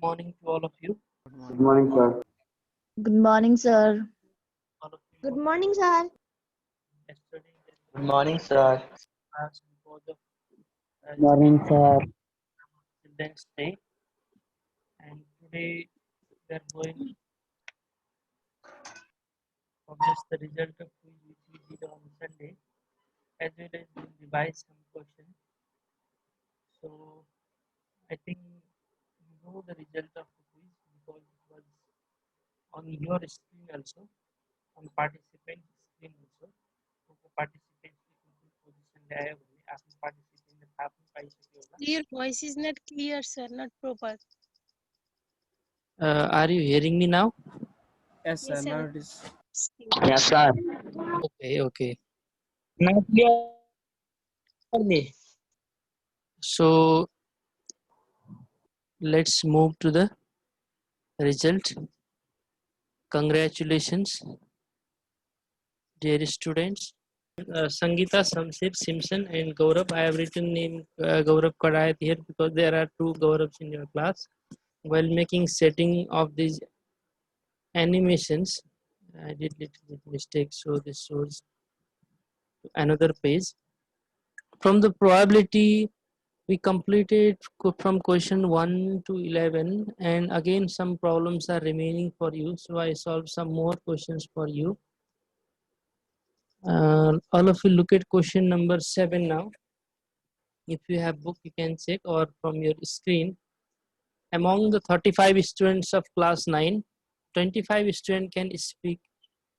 morning to all of you. Good morning, sir. Good morning, sir. All of you Good know morning, sir. yesterday there Good morning, sir. was class because of Morning, sir. Children's Day, and today we are going to publish the result of quiz which we did on Sunday, as well as we'll revise some questions. So I think you know the result of the quiz because it was on your screen also, on participant screen also. तो participants की कुछ position ले आए होंगे, आपने participant ने था आपने पाई सके होगा. Your voice is not clear, sir, not proper. Are you hearing me now? Yes, sir. Yes, Now sir. it is. Yes, sir. Okay. Now clear for me. So let's move to the result. Congratulations, dear students. Sangeeta, Samsip, Simpson, and Gaurav. I have written name Gaurav Kadayat here because there are two Gauravs in your class. While making setting of these animations, I did little mistake, so this shows another page. From the probability, we completed from question 1 to 11, and again some problems are remaining for you, so I solved some more questions for you. All of you look at question number 7 now. If you have book, you can check, or from your screen. Among the 35 students of class 9, 25 students can speak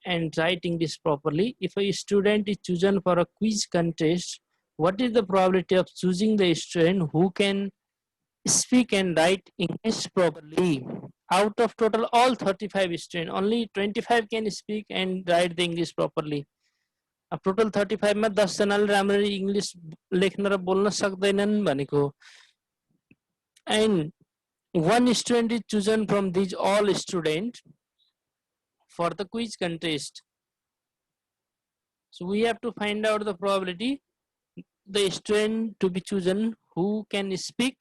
and write English properly. If a student is chosen for a quiz contest, what is the probability of choosing the student who can speak and write English properly? Out of total all 35 students, only 25 can speak and write the English properly. अब total 35 में 10 जनाले राम्ररी English लेख्न र बोल्न सक्दैनन् भनेको. And one student is chosen from these all students for the quiz contest. So we have to find out the probability the student to be chosen who can speak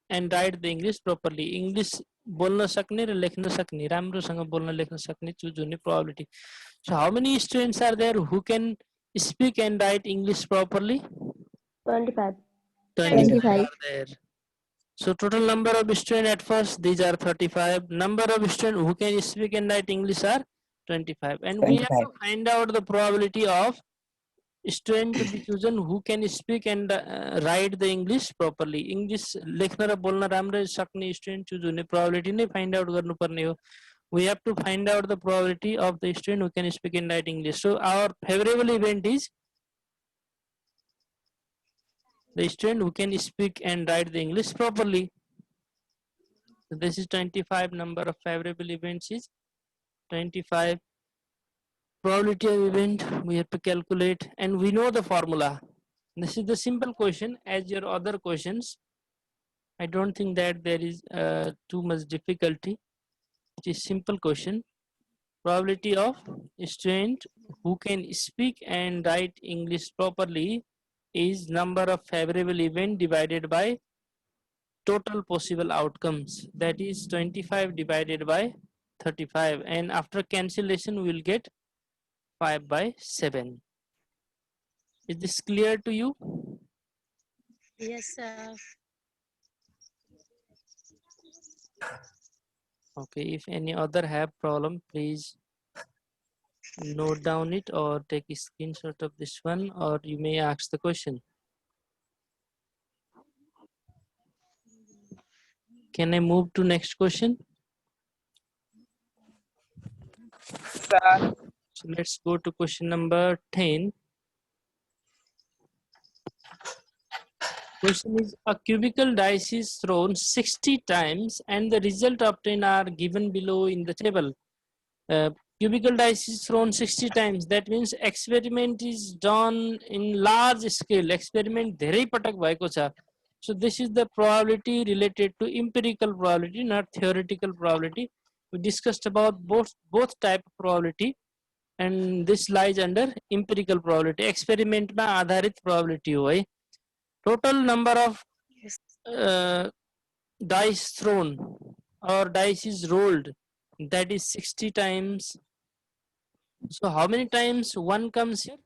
and write the English properly. English बोल्न सक्ने र लेख्न सक्ने, राम्रोसँग बोल्न लेख्न सक्ने choose हुने probability. So how many students are there who can speak and write English properly? 25. 25 are there. So total number of students at first, these are 35. Number of students who can speak and write English are 25. And we have to find out the probability of student to be chosen who can speak and write the English properly. English लेख्न र बोल्न राम्रै सक्ने student choose हुने probability नै find out गर्नुपर्ने हो. We have to find out the probability of the student who can speak and write English. So our favorable event is the student who can speak and write the English properly. So this is 25. Number of favorable events is 25. Probability of event we have to calculate, and we know the formula. This is the simple question as your other questions. I don't think that there is too much difficulty. It is simple question. Probability of student who can speak and write English properly is number of favorable event divided by total possible outcomes, that is 25 divided by 35, and after cancellation we will get 5 by 7. Is this clear to you? Yes, sir. Okay, if any other have problem, please note down it or take a screenshot of this one, or you may ask the question. Can I move to next question? Sir. So let's go to question number 10. Question is, a cubical dice is thrown 60 times and the result obtained are given below in the table. Cubical dice is thrown 60 times. That means experiment is done in large scale. Experiment धेरै पटक भएको छ. So this is the probability related to empirical probability, not theoretical probability. We discussed about both type of probability, and this lies under empirical probability. Experiment मा आधारित probability हो है. Total number of Yes. dice thrown or dice is rolled, that is 60 times. So how many times 1 comes here?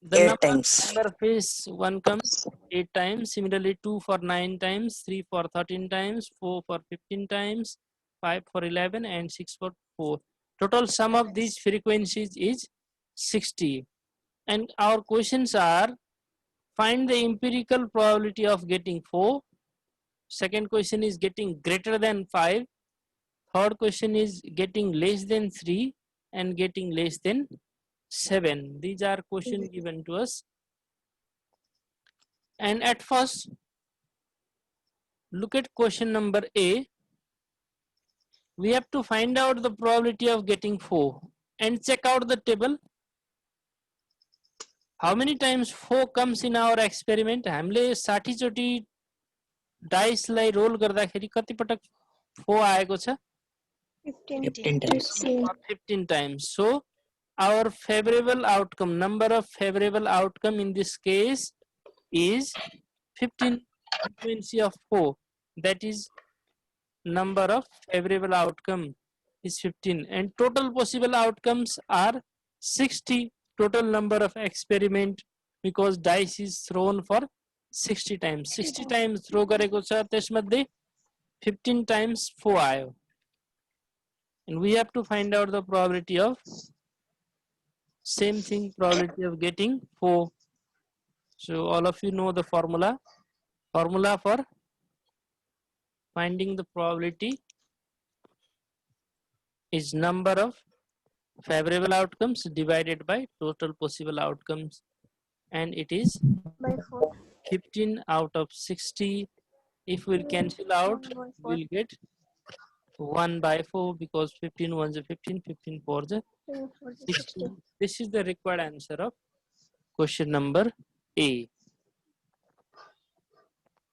The 8 times. number of face 1 comes 8 times. Similarly 2 for 9 times, 3 for 13 times, 4 for 15 times, 5 for 11 and 6 for 4. Total sum of these frequencies is 60. And our questions are, find the empirical probability of getting 4. Second question is getting greater than 5. Third question is getting less than 3 and getting less than 7. These are questions given to us. And at first, look at question number A. We have to find out the probability of getting 4 and check out the table. How many times 4 comes in our experiment? हामीले 60 चोटी dice लाई role गर्दाखेरि कति पटक 4 आएको छ? 15 times. 15 times. So our favorable outcome, number of favorable outcome in this case is 15. Frequency of 4, that is number of favorable outcome is 15, and total possible outcomes are 60. Total number of experiment, because dice is thrown for 60 times. 60 times throw गरेको छ, त्यसमध्ये 15 times 4 आयो. And we have to find out the probability of same thing, probability of getting 4. So all of you know the formula. Formula for finding the probability is number of favorable outcomes divided by total possible outcomes, and it is By 4. 15 out of 60. If we'll cancel out, we'll get 1 by 4, because 15 ones are 15, 15 fours are 60. This is the required answer of question number A.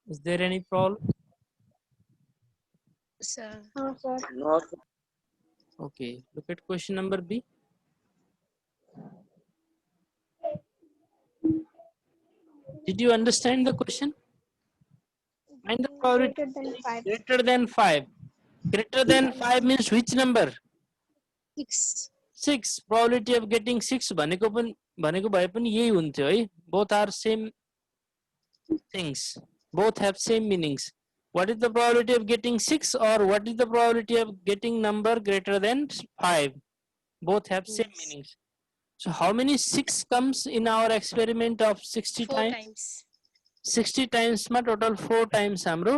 Is there any problem? Sir. No, sir. Okay, look at question number B. Did you understand the question? Find the probability greater than 5. Greater than 5 means which number? 6. 6. Probability of getting 6 भनेको भए पनि यही हुन्थ्यो है. Both are same things. Both have same meanings. What is the probability of getting 6, or what is the probability of getting number greater than 5? Both have same Yes. meanings. So how many 6 comes in our experiment of 60 4 times? times. 60 times ma total 4 times हाम्रो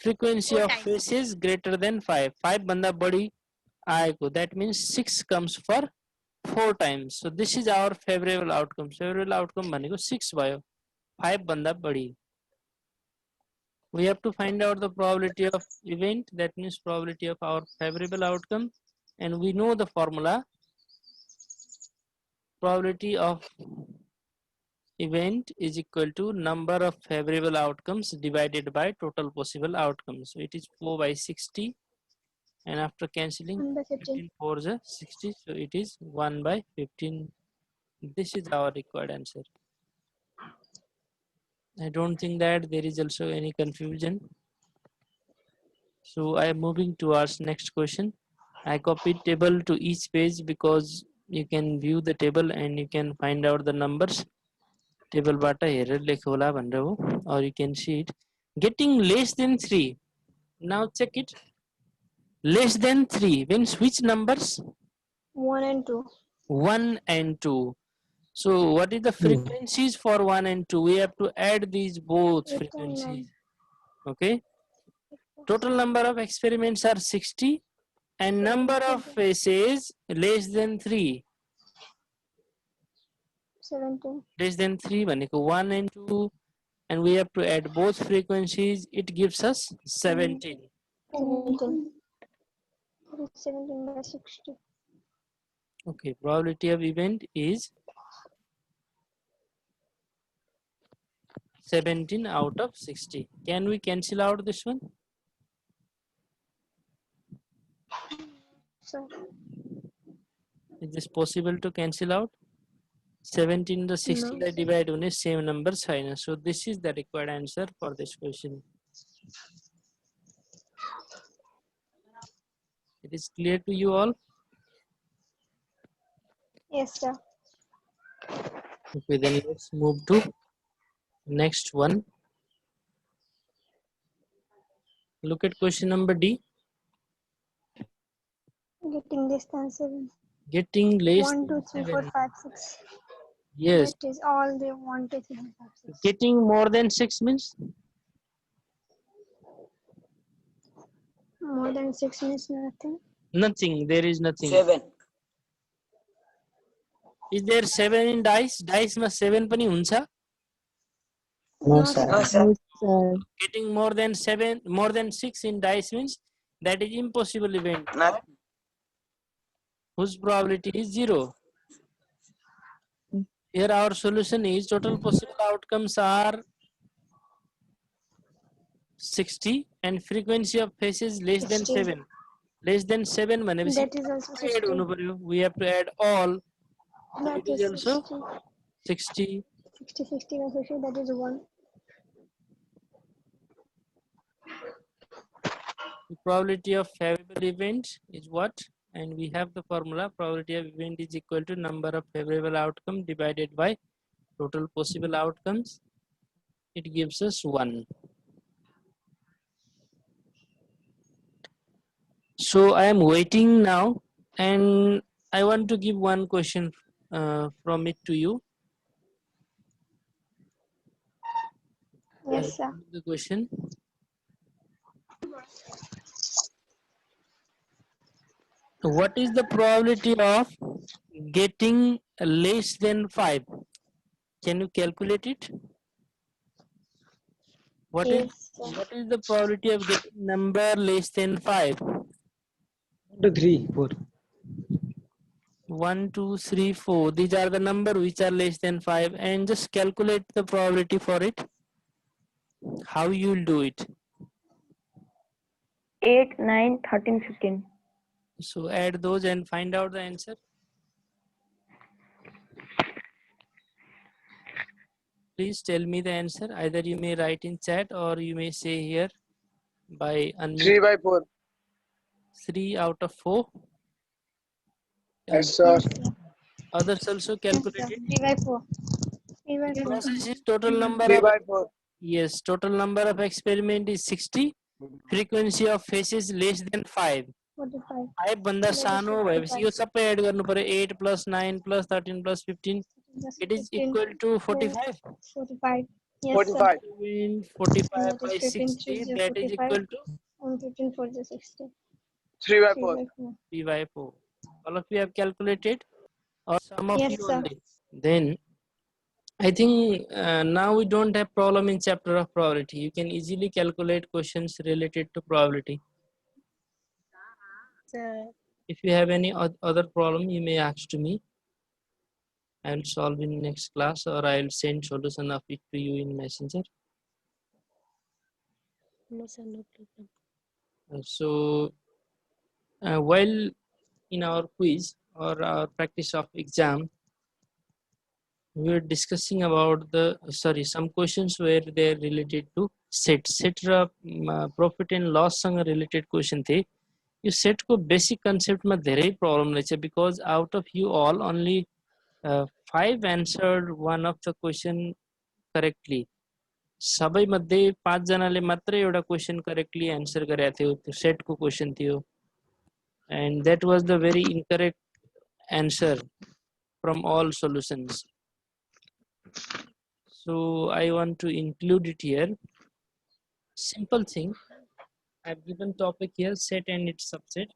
frequency 4 of times. faces greater than 5. 5 भन्दा बढी आएको. That means 6 comes for 4 times. So this is our favorable outcome. Favorable outcome भनेको 6 भयो. 5 भन्दा बढी. We have to find out the probability of event, that means probability of our favorable outcome, and we know the formula. Probability of event is equal to number of favorable outcomes divided by total possible outcomes. So it is 4 by 60, and after cancelling 15 4s are 60, so it is 1 by 15. This is our required answer. I don't think that there is also any confusion. So I am moving towards next question. I copied table to each page because you can view the table and you can find out the numbers. Table bata here lekhola bhanera ho, or you can see it. Getting less than 3. Now check it. Less than 3 means which numbers? 1 and 2. 1 and 2. So what is the frequencies for 1 and 2? We have to add these both frequencies. Okay. Total number of experiments are 60, and number of faces less than 3. 17. Less than 3 भनेको 1 and 2, and we have to add both frequencies. It gives us 17. 17. 17 by 60. Okay, probability of event is 17 out of 60. Can we cancel out this one? Sir. Is this possible to cancel out? 17 to 60 No. divide on same number. So this is the required answer for this question. It is clear to you all? Yes, sir. Okay, then let's move to next one. Look at question number D. Getting less than 7. Getting less 1, 2, than 3, 4, 7. 5, 6. Yes. That is all they 1, 2, 3, 4, 5, 6. Getting more than 6 means? More than 6 means nothing. Nothing. There is nothing. 7. Is there 7 in dice? Dice ma 7 pani huncha? No, No, sir. No, sir. Yes, sir. Getting more than 7, more than 6 in dice means that is impossible event. Not. Whose probability is 0. Here our solution is total possible outcomes are 60 and frequency of phases less than 60. 7. Less than 7 भनेपछि That is also add 60. हुनु पर्यो. We have to add all. That It is is also 60. 60. 60, 60, and 60. That is 1. The probability of favorable event is what? And we have the formula. Probability of event is equal to number of favorable outcome divided by total possible outcomes. It gives us 1. So I am waiting now, and I want to give one question from it to you. Yes, sir. The question. What is the probability of getting less than 5? Can you calculate it? What Yes, sir. is the probability of getting number less than 5? 2, 3, 4. 1, 2, 3, 4. These are the number which are less than 5, and just calculate the probability for it. How you will do it? 8, 9, 13, 15. So add those and find out the answer. Please tell me the answer. Either you may write in chat or you may say here by unmute. 3 by 4. 3 out of 4. Yes, sir. Yes, sir. Others also Yes, calculate sir. it. 3 by 4. 3 by 4. This is total number 3 of, by 4. yes, total number of experiment is 60. Frequency of phases less than 5. 45. 5 भन्दा That is सानो भएपछि 45. यो सबै add गर्नु पर्यो. 8 plus 9 plus 13 plus 15. Just It is 15. equal to 45. 45. Yes, 45. 45 That by is 15, 60, 3, that is 45. equal to And 15 for the 60. 3 by 3 4. by 4. 3 by 4. All of you have calculated, or some of Yes, you sir. only? Then I think now we don't have problem in chapter of probability. You can easily calculate questions related to probability. If you have any other problem, you may ask to me. I will solve in next class, or I will send solution of it to you in Messenger. No, sir, no problem. So while in our quiz or our practice of exam, we were discussing about some questions where they're related to set raw profit and loss सँग related question थिए. यो set को basic concept मा धेरै problem रहेछ, because out of you all only 5 answered one of the question correctly. सबै मध्ये 5 जनाले मात्रै एउटा question correctly answer गरेको थियो. त्यो set को question थियो, and that was the very incorrect answer from all solutions. So I want to include it here. Simple thing. I've given topic here, set and its subset.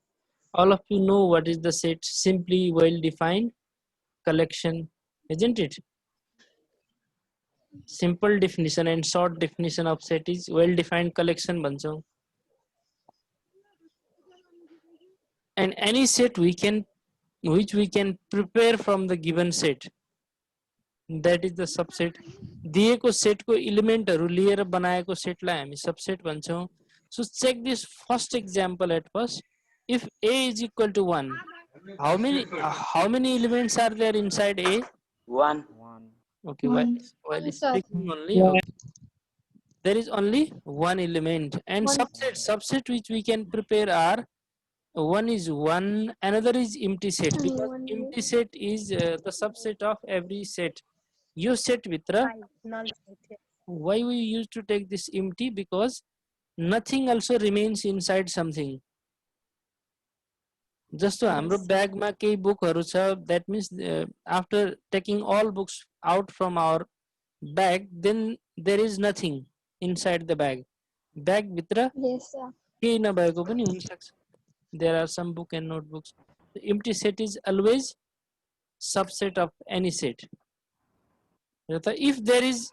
All of you know what is the set. Simply well-defined collection, isn't it? Simple definition and short definition of set is well-defined collection bhaन्छौं. And any set which we can prepare from the given set, that is the subset. दिएको set को एलिमेन्टहरु लिएर बनाएको सेटलाई हामी subset भन्छौं. So check this first example at first. If A is equal to 1, how many elements are there inside A? 1. Okay, while Sir. speaking only, okay. There is only one element, and One. subset which we can prepare are one is one, another is empty set, Only because one empty set is the subset of every set. You set Vitra, 5 null set. Yes. why we used to take this empty? Because nothing also remains inside something. जस्तो हाम्रो ब्यागमा केही बुकहरू छ, that means after taking all books out from our bag, then there is nothing inside the bag. Bag भित्र Yes, sir. केही नभएको पनि हुन सक्छ. There are some book and notebooks. The empty set is always subset of any set. If there is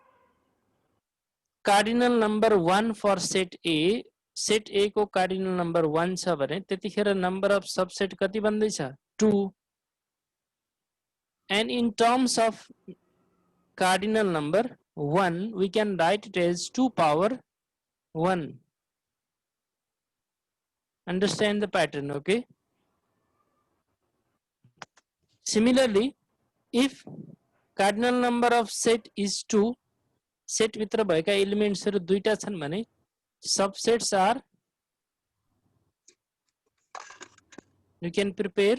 cardinal number 1 for set A को cardinal number 1 छ भने त्यतिखेर number of subset कति बन्दैछ? 2. And in terms of cardinal number 1, we can write it as 2 power 1. Understand the pattern, okay? Similarly, if cardinal number of set is 2, set भित्र भएका एलिमेन्ट्सहरु दुईटा छन् भने subsets are, you can prepare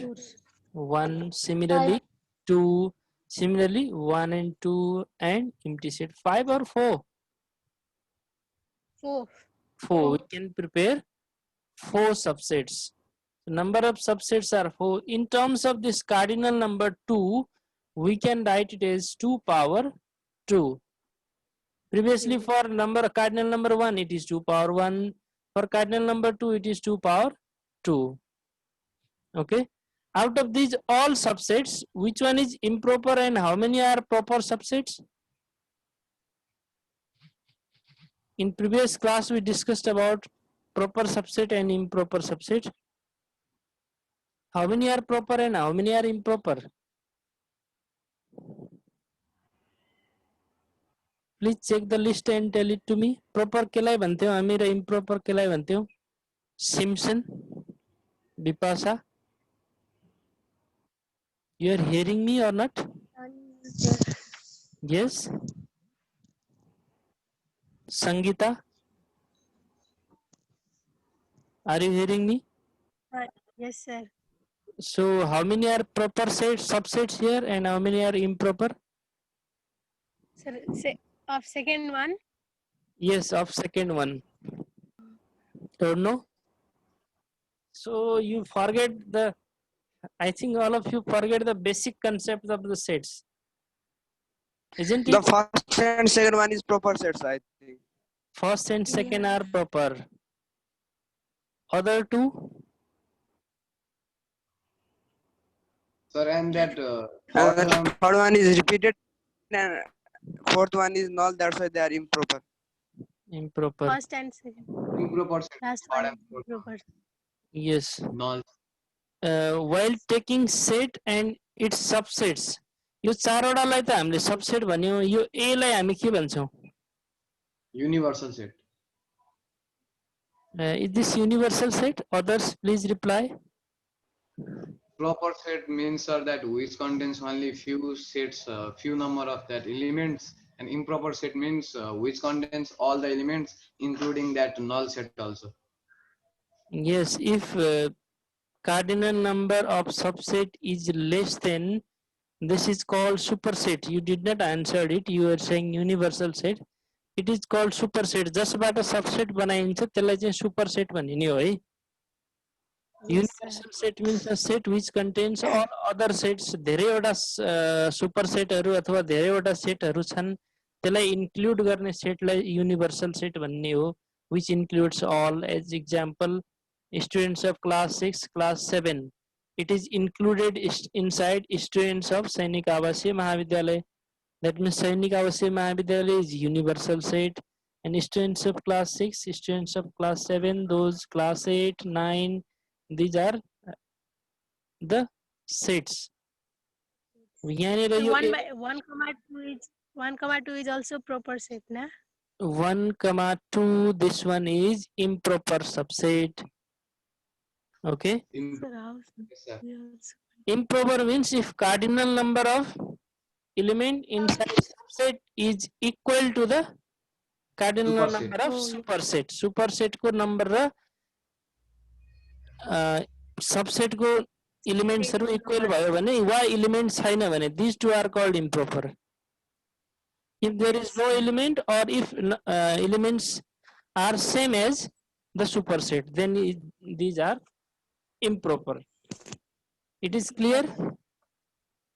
1, similarly 2, similarly 1 and 2, and empty set 5 or 4. 4. 4. We can prepare 4 subsets. The number of subsets are 4. In terms of this cardinal number 2, we can write it as 2 power 2. Previously for cardinal number 1, it is 2 power 1. For cardinal number 2, it is 2 power 2. Okay. Out of these all subsets, which one is improper and how many are proper subsets? In previous class, we discussed about proper subset and improper subset. How many are proper and how many are improper? Please check the list and tell it to me. Proper केलाई भन्थे हो हामी र improper केलाई भन्थे हो? Simpson, Bipasa, you are hearing me or not? Yes. Sangeeta, are you hearing me? Yes, sir. So how many are proper subsets here and how many are improper? Sir, of second one. Yes, of second one. Don't know. So you forget I think all of you forget the basic concept of the sets. Isn't it? The first and second one is proper sets, I think. First and second are proper. Other two? Sir, and that And the third one is repeated and fourth one is null, that's why they are improper. Improper. First and second. improper Last one. Improper. Yes. null. While taking set and its subsets, यो चारवटालाई त हामीले subset भन्यौ, yo A लाई हामी के भन्छौं? Universal set. Is this universal set? Others please reply. Proper set means, sir, that which contains only few sets, few number of that elements, and improper set means which contains all the elements, including that null set also. Yes, if cardinal number of subset is less than, this is called superset. You did not answer it. You are saying universal set. It is called superset. जसबाट subset बनाइन्छ त्यसलाई चाहिँ superset भनिने हो है. Universal set means a set which contains all other sets. धेरैवटा supersetहरू अथवा धेरैवटा सेटहरू छन्, त्यसलाई include गर्ने सेटलाई universal set भन्ने हो, which includes all. As example, students of class 6, class 7. It is included inside students of Sainik Avasiya Mahavidyalaya. That means Sainik Avasiya Mahavidyalaya is universal set, and students of class 6, students of class 7, those class 8, 9, these are the sets. So 1, 2 is also proper set, na? 1, 2, this one is improper subset. Okay. Yes, sir. Improper means if cardinal number of element inside subset is equal to the cardinal Superset. number of superset. Superset को number subset को एलिमेन्ट्सहरु equal भयो भने वा element छैन भने these two are called improper. If there is no element or if elements are same as the superset, then these are improper. It is clear?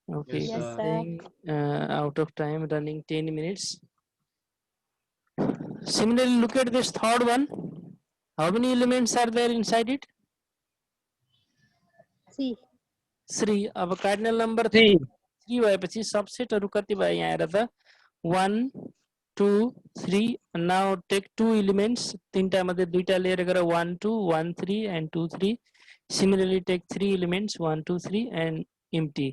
Okay. Yes, Yes, sir. sir. Out of time, running 10 minutes. Similarly, look at this third one. How many elements are there inside it? C. 3. अब cardinal number 3. 3 भएपछि सबसेटहरु कति भयो यहाँ हेर त 1 2 3 now take two elements तीनटा मध्ये दुईटा लिएर गएर 1 2 1 3 and 2 3 similarly take three elements 1 2 3 and empty.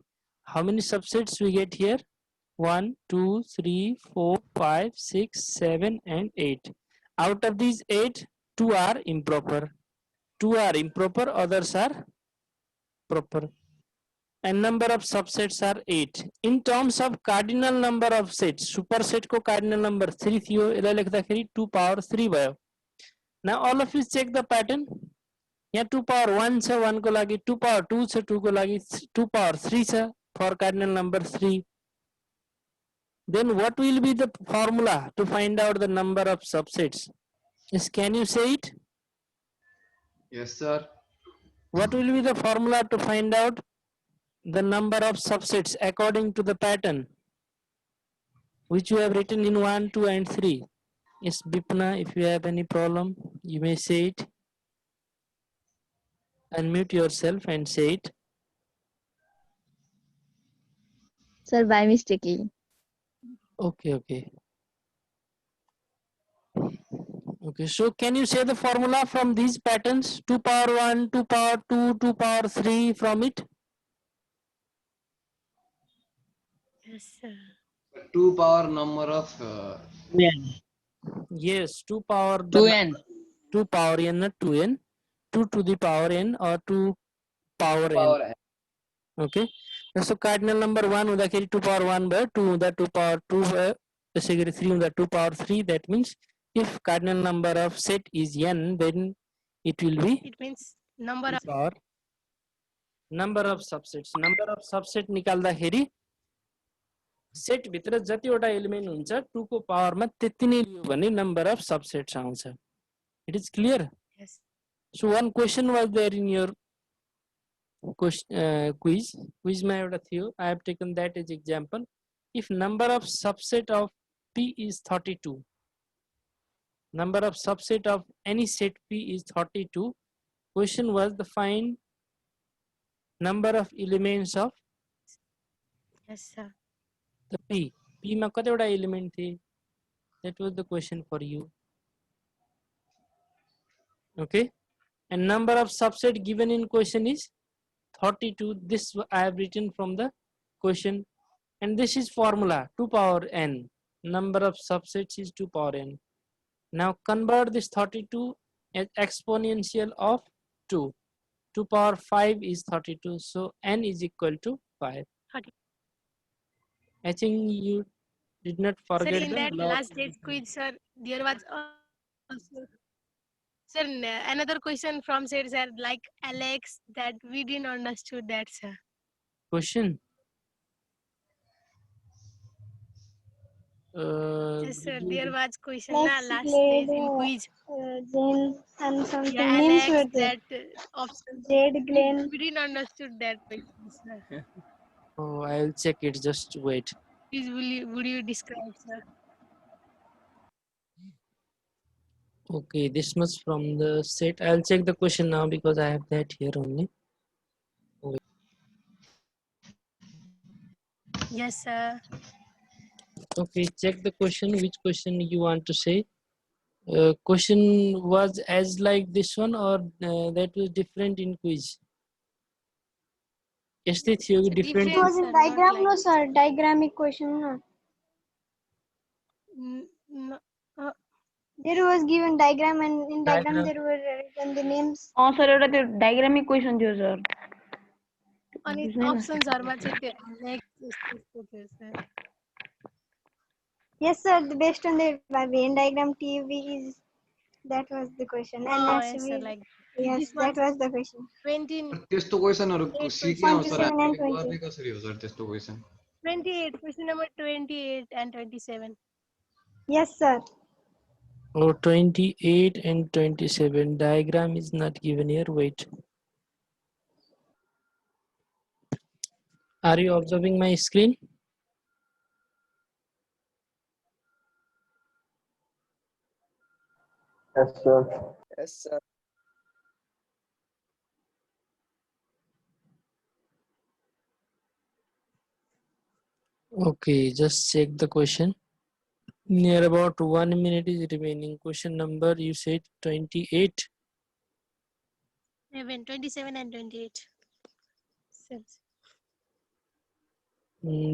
How many subsets we get here? 1 2 3 4 5 6 7 and 8. Out of these 8, 2 are improper. 2 are improper, others are proper. And number of subsets are 8. In terms of cardinal number of sets, superset को cardinal number 3 थियो, यसलाई लेख्दाखेरि 2 power 3 भयो. Now all of you check the pattern. यहाँ 2 power 1 छ 1 को लागि, 2 power 2 छ 2 को लागि, 2 power 3 छ for cardinal number 3. Then what will be the formula to find out the number of subsets? Yes, can you say it? Yes, sir. What will be the formula to find out the number of subsets according to the pattern which you have written in 1, 2 and 3? Yes, Bipna, if you have any problem, you may say it. Unmute yourself and say it. Sir, by mistakenly. Okay, okay. Okay, so can you say the formula from these patterns? 2 power 1, 2 power 2, 2 power 3 from it? Yes, sir. 2 power number of Yes, 2 power 2n. 2 power n, not 2n. 2 to the power n or 2 power n. power Okay. So cardinal number 1 हुँदाखेरि 2 power 1 भयो, 2 हुँदा 2 power 2 भयो, त्यसै गरी 3 हुँदा 2 power 3. That means if cardinal number of set is n, then it will be It means number of power number of subsets. Number of subset निकाल्दाखेरि set भित्र जतिवटा एलिमेन्ट हुन्छ 2 को पावरमा त्यति नै लियो भने number of subsets आउँछ. It is clear? yes. So one question was there in your quiz मा एउटा थियो. I have taken that as example. If number of subset of P is 32, number of subset of any set P is 32, question was the find number of elements of Yes, sir. the P. P मा कतिवटा element थिए? That was the question for you. Okay, and number of subset given in question is 32. This I have written from the question, and this is formula 2 power n. Number of subsets is 2 power n. Now convert this 32 as exponential of 2. 2 power 5 is 32, so n is equal to 5. 30. I think you did not Sir, forget in the that log. last day's quiz, sir, there was also, sir, another question from sir, sir, like Alex, that we didn't understood that, sir. Question. Yes, sir, there was question na Let's last play days in the, quiz. Jane and something Yeah, names were Alex, there. that option. Jade, Glenn. We didn't understood that question, sir. Oh, I will check it. Just wait. Please, would you describe, sir? Okay, this much from the set. I'll check the question now because I have that here only. Yes, sir. Okay, check the question. Which question you want to say? Question was as like this one or that was different in quiz? यस्तै थियो कि different? It was in Sir, not diagram, like- no sir. Diagramic question, no. No, There was given diagram, and in diagram Diagram. there were written the names. Sir एउटा त्यो डायग्रामिक question थियो sir अनि अप्सन्सहरुमा चाहिँ त्यो Alex यस्तो थियो, sir. Yes sir. Based on the Venn diagram, TV is That was the question. Oh, And yes, sir. Like yes, this that one, was the question. 20, त्यस्तो क्वेसनहरु सिक्ने हो सर 27 and हामीले 20. गर्ने कसरी हो सर त्यस्तो question 28, question number 28 and 27. Yes, sir. Oh, 28 and 27. Diagram is not given here. Wait. Are you observing my screen? Yes, sir. Okay, just check the question. Near about 1 minute is remaining. Question number you said 28. 27 and 28. Sir.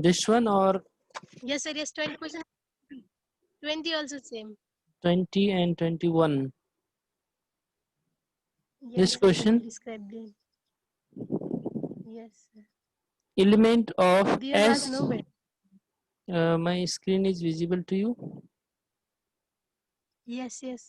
This one or Yes, sir. Yes, 20 question. 20 also same. 20 and 21. Yes, This sir, question? describe them. Yes, sir. Element of There was S. no better. My screen is visible to you. Yes, yes.